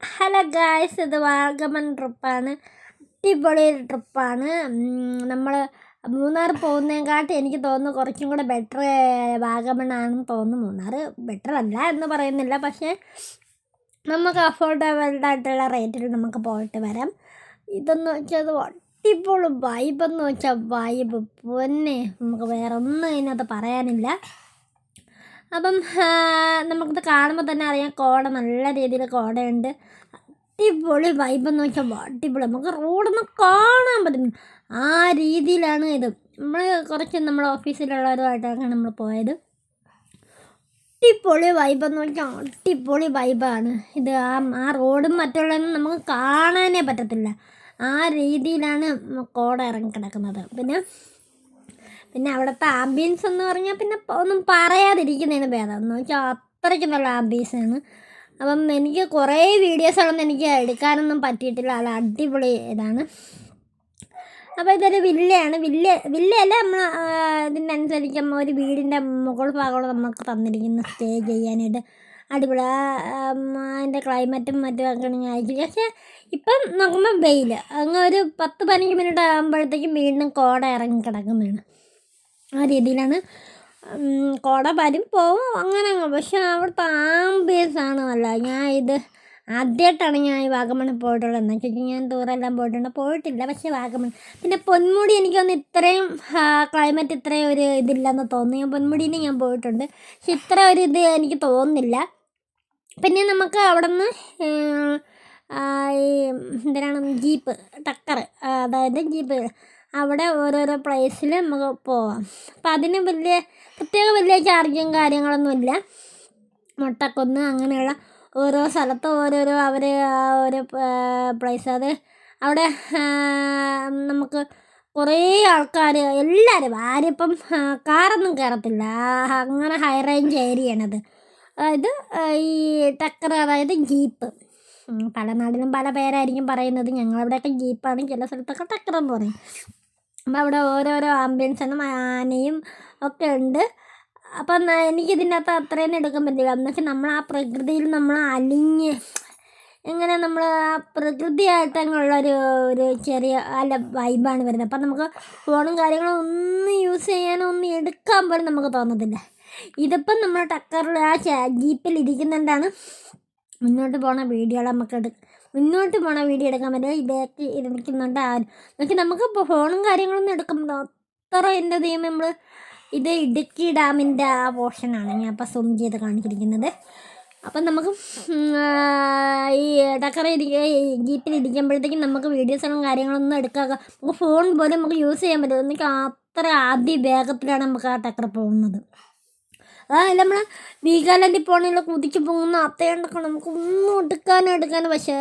Hello guys, ഇത് വാഗമൺ ട്രിപ്പാണ്. അടിപൊളി ട്രിപ്പാണ്. നമ്മൾ മൂന്നാർ പോകുന്നതിനെക്കാട്ടും എനിക്ക് തോന്നുന്നു കുറച്ചും കൂടെ ബെറ്റർ വാഗമണ്ണാണെന്ന് തോന്നുന്നു. മൂന്നാർ ബെറ്റർ അല്ല എന്ന് പറയുന്നില്ല, പക്ഷേ നമുക്ക് അഫോർഡബിളായിട്ടുള്ള റേറ്റിൽ നമുക്ക് പോയിട്ട് വരാം. ഇതെന്ന് വെച്ചാൽ അത് അടിപൊളി വൈബെന്ന് വെച്ചാൽ വൈബ് പൊന്നെ, നമുക്ക് വേറെ ഒന്നും അതിനകത്ത് പറയാനില്ല. അപ്പം നമുക്കിത് കാണുമ്പോൾ തന്നെ അറിയാം, കോട നല്ല രീതിയിൽ കോടയുണ്ട്. അടിപൊളി വൈബെന്ന് വെച്ചാൽ അടിപൊളി, നമുക്ക് റോഡൊന്നും കാണാൻ പറ്റും. ആ രീതിയിലാണ് ഇത്. നമ്മൾ ഓഫീസിലുള്ളവരുമായിട്ടാണ് നമ്മൾ പോയത്. അടിപൊളി വൈബെന്ന് വെച്ചാൽ അടിപൊളി വൈബാണ് ഇത്. ആ റോഡും മറ്റുള്ളതൊന്നും നമുക്ക് കാണാനേ പറ്റത്തില്ല. ആ രീതിയിലാണ് കോട ഇറങ്ങി കിടക്കുന്നത്. പിന്നെ അവിടുത്തെ ആംബിയൻസ് എന്ന് പറഞ്ഞാൽ പിന്നെ ഒന്നും പറയാതിരിക്കുന്നതിന് ഭേദം എന്ന് വെച്ചാൽ അത്രയ്ക്ക് നല്ല ആംബിയൻസാണ്. അപ്പം എനിക്ക് കുറേ വീഡിയോസുകളൊന്നും എനിക്ക് എടുക്കാനൊന്നും പറ്റിയിട്ടില്ല. അത് അടിപൊളി ഇതാണ്. അപ്പോൾ ഇതൊരു വില്ലയാണ്. വില്ലയല്ല, നമ്മൾ ഇതിനനുസരിച്ച് ഒരു വീടിൻ്റെ മുകൾ ഭാഗങ്ങൾ നമുക്ക് തന്നിരിക്കുന്നു സ്റ്റേ ചെയ്യാനായിട്ട്. അടിപൊളി അതിൻ്റെ ക്ലൈമറ്റും മറ്റും ഒക്കെ ആയിരിക്കും. പക്ഷേ ഇപ്പം നോക്കുമ്പോൾ വെയിൽ അങ്ങ് ഒരു 10-15 മിനിറ്റ് ആകുമ്പോഴത്തേക്കും വീണ്ടും കോട ഇറങ്ങി കിടക്കുന്നതാണ്. ആ രീതിയിലാണ്. കോട വരും പോവും അങ്ങനെ. പക്ഷേ അവിടുത്തെ ആംബിയൻസാണ് നല്ല. ആദ്യമായിട്ടാണ് ഞാൻ ഈ വാഗമണ്ണിൽ പോയിട്ടുള്ളത്. എന്ന് വെച്ചാൽ ഞാൻ ടൂറെല്ലാം പോയിട്ടില്ല. പക്ഷേ വാഗമൺ പിന്നെ പൊന്മുടി, എനിക്കൊന്ന് ഇത്രയും ക്ലൈമറ്റ് ഇത്രയും ഒരു ഇതില്ലെന്ന് തോന്നുന്നു. ഞാൻ പൊന്മുടിയിൽ ഞാൻ പോയിട്ടുണ്ട്, പക്ഷെ ഇത്ര ഒരു ഇത് എനിക്ക് തോന്നുന്നില്ല. പിന്നെ നമുക്ക് അവിടെ നിന്ന് ഈ എന്തിനാണ് ജീപ്പ് ടക്കർ, അതായത് ജീപ്പ് അവിടെ ഓരോരോ പ്ലേസിൽ നമുക്ക് പോവാം. അപ്പം അതിന് വലിയ ചാർജും കാര്യങ്ങളൊന്നുമില്ല. മുട്ടക്കുന്ന് അങ്ങനെയുള്ള ഓരോ സ്ഥലത്തും ഓരോരോ അവർ ഓരോ പ്ലേസ്. അത് അവിടെ നമുക്ക് കുറേ ആൾക്കാർ എല്ലാവരും ആരിപ്പം കാറൊന്നും കയറത്തില്ല. അങ്ങനെ ഹൈ റേഞ്ച് ഏരിയയാണത്. അതായത് ഈ ടക്കർ, അതായത് ജീപ്പ്. പല നാടിലും പല പേരായിരിക്കും പറയുന്നത്. ഞങ്ങളവിടെയൊക്കെ ജീപ്പാണ്, ചില സ്ഥലത്തൊക്കെ ടക്കറെന്ന് പറയും. അപ്പോൾ അവിടെ ഓരോരോ ആംബിയൻസാണ്. ആനയും ഒക്കെ ഉണ്ട്. അപ്പം എനിക്കിതിനകത്ത് അത്രയും എടുക്കാൻ പറ്റില്ല. എന്ന് വെച്ചാൽ നമ്മൾ ആ പ്രകൃതിയിൽ നമ്മൾ അലിഞ്ഞ് ഇങ്ങനെ നമ്മൾ ആ പ്രകൃതിയായിട്ടങ്ങുള്ളൊരു ചെറിയ അല്ല വൈബാണ് വരുന്നത്. അപ്പം നമുക്ക് ഫോണും കാര്യങ്ങളും ഒന്നും യൂസ് ചെയ്യാനോ ഒന്നും എടുക്കാൻ പോലും നമുക്ക് തോന്നത്തില്ല. ഇതിപ്പം നമ്മൾ ടക്കറിൽ ആ ജീപ്പിൽ ഇരിക്കുന്നുണ്ടാണ് മുന്നോട്ട് പോണ വീഡിയോ എടുക്കാൻ പറ്റില്ല. ഇതൊക്കെ ഇരിക്കുന്നുണ്ട് എന്നൊക്കെ നമുക്ക് ഇപ്പോൾ ഫോണും കാര്യങ്ങളൊന്നും എടുക്കുമ്പോൾ അത്ര എൻ്റെ ദൈവം. നമ്മൾ ഇത് ഇടുക്കി ഡാമിൻ്റെ ആ പോർഷനാണ് ഞാൻ ഇപ്പോൾ സൂം ചെയ്ത് കാണിച്ചിരിക്കുന്നത്. അപ്പം നമുക്ക് ഈ ജീപ്പിൽ ഇരിക്കുമ്പോഴത്തേക്കും നമുക്ക് വീഡിയോസുകളും കാര്യങ്ങളൊന്നും എടുക്കാൻ, നമുക്ക് ഫോൺ പോലും നമുക്ക് യൂസ് ചെയ്യാൻ പറ്റും. എനിക്ക് അത്ര വേഗത്തിലാണ് നമുക്ക് ആ ടക്കർ പോകുന്നത്. അതായത് നമ്മൾ വീഗാലാൻഡിൽ പോകണമെങ്കിൽ കുതിച്ച് പോകുന്ന അത്രയുണ്ടൊക്കെ നമുക്ക് ഒന്നും എടുക്കാനും പക്ഷേ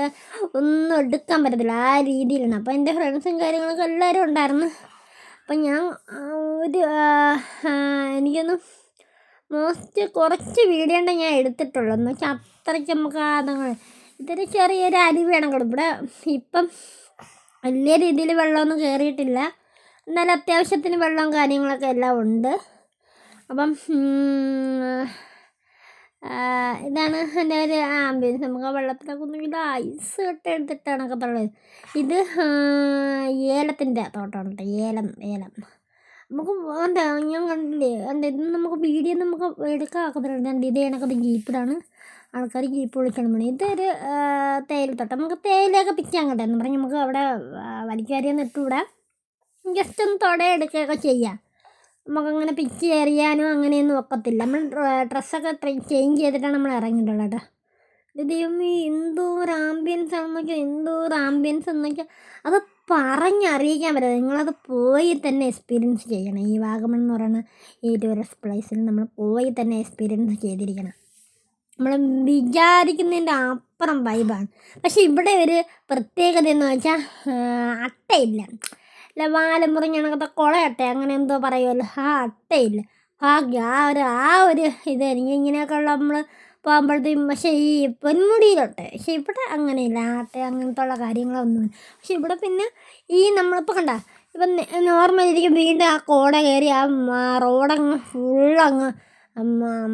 ഒന്നും എടുക്കാൻ പറ്റത്തില്ല. ആ രീതിയിലാണ്. അപ്പോൾ എൻ്റെ ഫ്രണ്ട്സും കാര്യങ്ങളൊക്കെ എല്ലാവരും ഉണ്ടായിരുന്നു. അപ്പം ഞാൻ എനിക്കൊന്ന് കുറച്ച് വീഡിയോ ഞാൻ എടുത്തിട്ടുള്ളൂ. എന്ന് വെച്ചാൽ അത്രയ്ക്ക് നമുക്ക് ഇതൊരു ചെറിയൊരു അരുവിയാണ്. ഇവിടെ ഇപ്പം വലിയ രീതിയിൽ വെള്ളമൊന്നും കയറിയിട്ടില്ല, എന്നാലും അത്യാവശ്യത്തിന് വെള്ളവും കാര്യങ്ങളൊക്കെ എല്ലാം ഉണ്ട്. അപ്പം ഇതാണ് എൻ്റെ ഒരു ആംബിയൻസ്. നമുക്ക് വെള്ളത്തിലൊക്കെ ഒന്നുമില്ല, ഐസ് കെട്ട് എടുത്തിട്ടാണ് ഒക്കെ തള്ളത്. ഇത് ഏലത്തിൻ്റെ തോട്ടമാണ് കേട്ടോ. ഏലം നമുക്ക് ഞാൻ കണ്ടില്ലേ, ഇത് നമുക്ക് വീഡിയോ നമുക്ക് എടുക്കാൻ ആക്കത്തില്ല. ഇത് കണക്കത് ജീപ്പിലാണ് ആൾക്കാർ ജീപ്പ് വിളിക്കണം വേണം. ഇതൊരു തേയിലത്തോട്ടം. നമുക്ക് തേയിലയൊക്കെ പിച്ചാൻ കേട്ടോ എന്ന് പറഞ്ഞ് നമുക്ക് അവിടെ വലിക്കാരിയൊന്നും ഇട്ടുകൂടാ. ജസ്റ്റ് ഒന്ന് തുടയെടുക്കുകയൊക്കെ ചെയ്യാം. നമുക്കങ്ങനെ പിച്ച് എറിയാനോ അങ്ങനെയൊന്നും ഒക്കത്തില്ല. നമ്മൾ ഡ്രസ്സൊക്കെ ചേഞ്ച് ചെയ്തിട്ടാണ് നമ്മൾ ഇറങ്ങിയിട്ടുള്ളത് കേട്ടോ. ഇത് ദൈവമേ എന്തോ ഒരു ആംബിയൻസ് എന്ന് വെച്ചാൽ അത് പറഞ്ഞറിയിക്കാൻ പറ്റില്ല. നിങ്ങളത് പോയി തന്നെ എക്സ്പീരിയൻസ് ചെയ്യണം. ഈ വാഗമൺ എന്ന് പറയുന്ന ഈ ടൂറിസ്റ്റ് പ്ലേസിൽ നമ്മൾ പോയി തന്നെ എക്സ്പീരിയൻസ് ചെയ്തിരിക്കണം. നമ്മൾ വിചാരിക്കുന്നതിൻ്റെ അപ്പുറം വൈബാണ്. പക്ഷേ ഇവിടെ ഒരു പ്രത്യേകത എന്ന് വെച്ചാൽ അട്ടയില്ല. വാലം മുറിഞ്ഞണക്കത്തെ കുളയട്ട അങ്ങനെ എന്തോ പറയുമല്ലോ, ആ അട്ടയില്ല. ഭാഗ്യം. ആ ഒരു ഇത് എനിക്ക് ഇങ്ങനെയൊക്കെ ഉള്ള നമ്മൾ പോകുമ്പോഴത്തേക്കും. പക്ഷേ ഈ പൊന്മുടിയിലോട്ട്, പക്ഷേ ഇവിടെ അങ്ങനെയില്ല, ആട്ട അങ്ങനത്തെ ഉള്ള കാര്യങ്ങളൊന്നുമില്ല. പക്ഷെ ഇവിടെ പിന്നെ ഈ നമ്മളിപ്പോൾ കണ്ട ഇപ്പം നോർമലിരിക്കും വീണ്ടും ആ കോട കയറി ആ റോഡങ്ങ്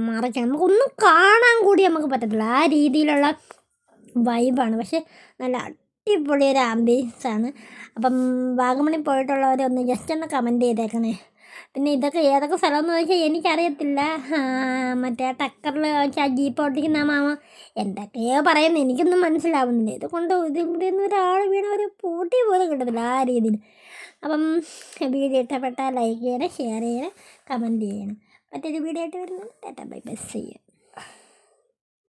മറിക്കണം. നമുക്കൊന്നും കാണാൻ കൂടി നമുക്ക് പറ്റത്തില്ല. ആ രീതിയിലുള്ള വൈബാണ്. പക്ഷേ നല്ല അടിപൊളി ഒരു ആംബിയൻസാണ്. അപ്പം വാഗമണിൽ പോയിട്ടുള്ളവരൊന്ന് ജസ്റ്റ് ഒന്ന് കമൻറ്റ് ചെയ്തേക്കണേ. പിന്നെ ഇതൊക്കെ ഏതൊക്കെ സ്ഥലമെന്ന് ചോദിച്ചാൽ എനിക്കറിയത്തില്ല. മറ്റേ ടക്കറിൽ വെച്ചാൽ ജീപ്പ് ഓടിക്കുന്ന മാമ എന്തൊക്കെയോ പറയുന്നത് എനിക്കൊന്നും മനസ്സിലാവുന്നില്ല. ഇതുകൊണ്ട് ഇവിടെ നിന്ന് ഒരാൾ വീണ ഒരു പൂട്ടി പോലും കിട്ടത്തില്ല ആ രീതിയിൽ. അപ്പം വീഡിയോ ഇഷ്ടപ്പെട്ടാൽ ലൈക്ക് ചെയ്യണം, ഷെയർ ചെയ്യണം, കമൻറ്റ് ചെയ്യണം. മറ്റൊരു വീഡിയോ ആയിട്ട് വരുന്നത് tata bye bye, see U.